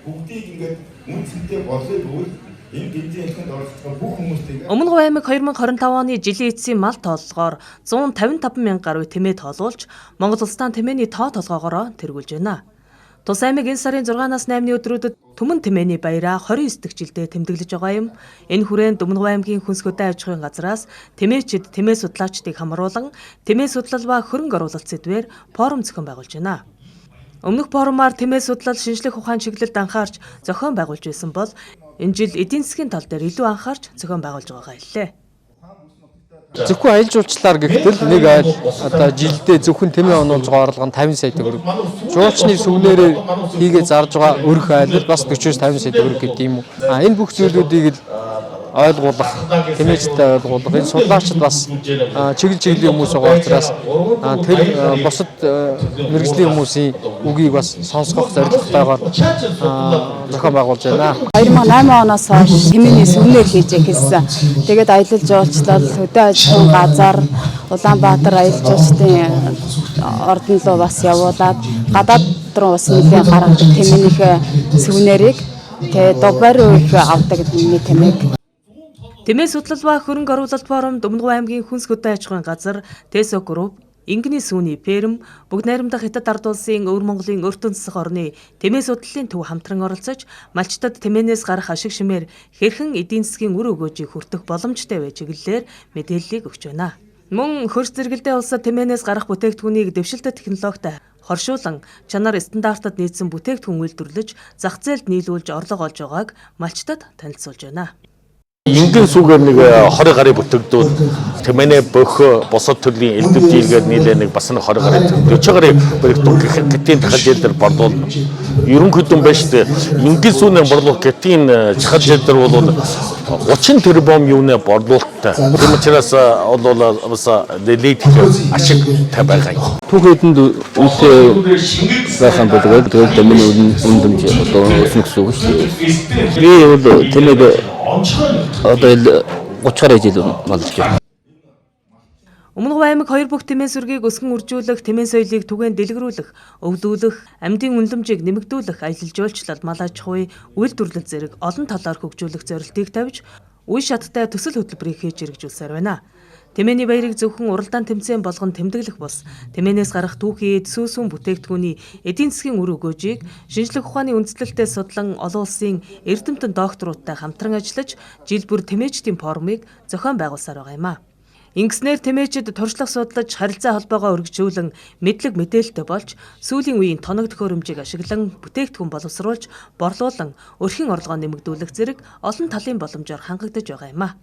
Бүгдийг ингээд үнцэнтэй болгоё гэвэл энэ гинжин хэлхэнд оролцох бүх хүмүүсийг Өмнөг аймаг 2025 оны жилийн эцсийн мал тооллогоор 155 мянга гаруй тэмээ тоолуулж, Монгол Улс таан тэмээний тоо толгоогоор тэргүүлж байна. Тус аймаг энэ сарын 6-наас 8-ны өдрүүдэд Түмэн тэмээний баяраа 29 дэх жилдээ тэмдэглэж байгаа юм. Энэ хүрээнд Өмнөг аймгийн хүнсгөөтэй аж ахуйн газраас тэмээчид, тэмээ судлаачдыг хамруулан тэмээ судлал ба хөрөнгө оруулалт сэдвээр форум зохион байгуулж байна. Өмнөх форумаар тэмээ судлал шинжлэх ухаан чиглэлд анхаарч зохион байгуулж байсан бол энэ жил эдийн засгийн тал дээр илүү анхаарч зохион байгуулж байгаагаа хэллээ. Зөвхөн аялал жуулчлалаар гэтэл нэг одоо жилдээ зөвхөн тэмээ онуулж байгаа орлого нь 50 сая төгрөг. Жуулчны сүмнээрээ хийгээ зарж байгаа өрх айлал бас 40-50 сая төгрөг гэдэг юм уу. Энэ бүх зүйлүүдийг л ойлгуулах, тэмээчтэй ойлгуулах, энэ судлаачид бас чиглэлийн хүмүүс байгаа учраас тэр бусад мэргэжлийн хүмүүсийн үгийг бас сонсгох зорилготойгоор зохион байгуулж байна. 2008 оноос хойш тэмээний сүмнэр хийж эхэлсэн. Тэгээд аялал жуулчлал, хөдөө аж ахуйн газар, Улаанбаатар аялал жуулчлалын ордон руу бас явуулаад гадаад руу бас нэлээд гаргадаг тэмээнийхээ сүмнэрийг тэгээд дубаар их авдаг нэг тэмээг. Тэмээ судлал ба хөрөнгө оруулалт форумд Өмнөг аймгийн хүнсгөөтэй аж ахуйн газар, Тэсо групп, Ингэний сүүний ферм, Бүгд найрамдах Хятад ард улсын Өвөр Монголын өртөн засах орны тэмээ судлалын төв хамтран оролцож, малчтад тэмээнээс гарах ашиг шимээр хэрхэн эдийн засгийн үр өгөөжийг хүртэх боломжтой вэ чиглэлээр мэдээллийг өгч байна. Мөн хөрс зэрэгэлдээ улсад тэмээнээс гарах бүтээгдэхүүнийг дэвшилтэт технологитой хоршуулан чанар стандартад нийцсэн бүтээгдэхүүн үйлдвэрлэж, зах зээлд нийлүүлж орлого олж байгааг малчтад танилцуулж байна. Ингийн сүгээр нэг 20 гаруй бүтээгдүүд тэмээнэ бөх босод төрлийн элдвжиргээд нийлээ нэг бас нэг 20 гаруй 40 гаруй бүтээгдэхүүн гэтийн дахил дээр борлуулна. Ерөнхийдөө байж тээ ингийн сүүнээ борлуулах гэтийн чахал дээр бол 30 тэрбум юунэ борлуулалттай. Тийм учраас бол бас дэлхийд ашигтай байгаа. Түүхэнд үнэтэй байсан болоод тэгээд тэмээний үнэмж одоо өснө гэсэн үг шүү дээ. Би бол тэмээг одоо 30 гаруй жил болж байна. Өмнөг аймаг хоёр бүх тэмээ сүргийг өсгөн үржүүлэх, тэмээ соёлыг түгээн дэлгэрүүлэх, өвлүүлэх, амьдын үнэлэмжийг нэмэгдүүлэх, аялал жуулчлал, мал аж ахуй, үйлдвэрлэл зэрэг олон талаар хөгжүүлэх зорилтыг тавьж, үе шаттай төсөл хөтөлбөрийг хийж хэрэгжүүлсээр байна. Тэмээний баярыг зөвхөн уралдаан тэмцээн болгон тэмдэглэх бус, тэмээнээс гарах түүхий, сүүсүүн бүтээгдэхүүний эдийн засгийн үр өгөөжийг шинжлэх ухааны үндэслэлтэй судлан олон улсын эрдэмтэн докторуудтай хамтран ажиллаж, жил бүр тэмээчдийн форумыг зохион байгуулсаар байгаа юм а. Ингэснээр тэмээчид туршлага судлаж, харилцаа холбоогоо өргөжүүлэн, мэдлэг мэдээлэлтэй болж, сүүлийн үеийн тоног төхөөрөмжийг ашиглан, бүтээгдэхүүн боловсруулж, борлуулан, өрхийн орлогоо нэмэгдүүлэх зэрэг олон талын боломжоор хангагдаж байгаа юм а.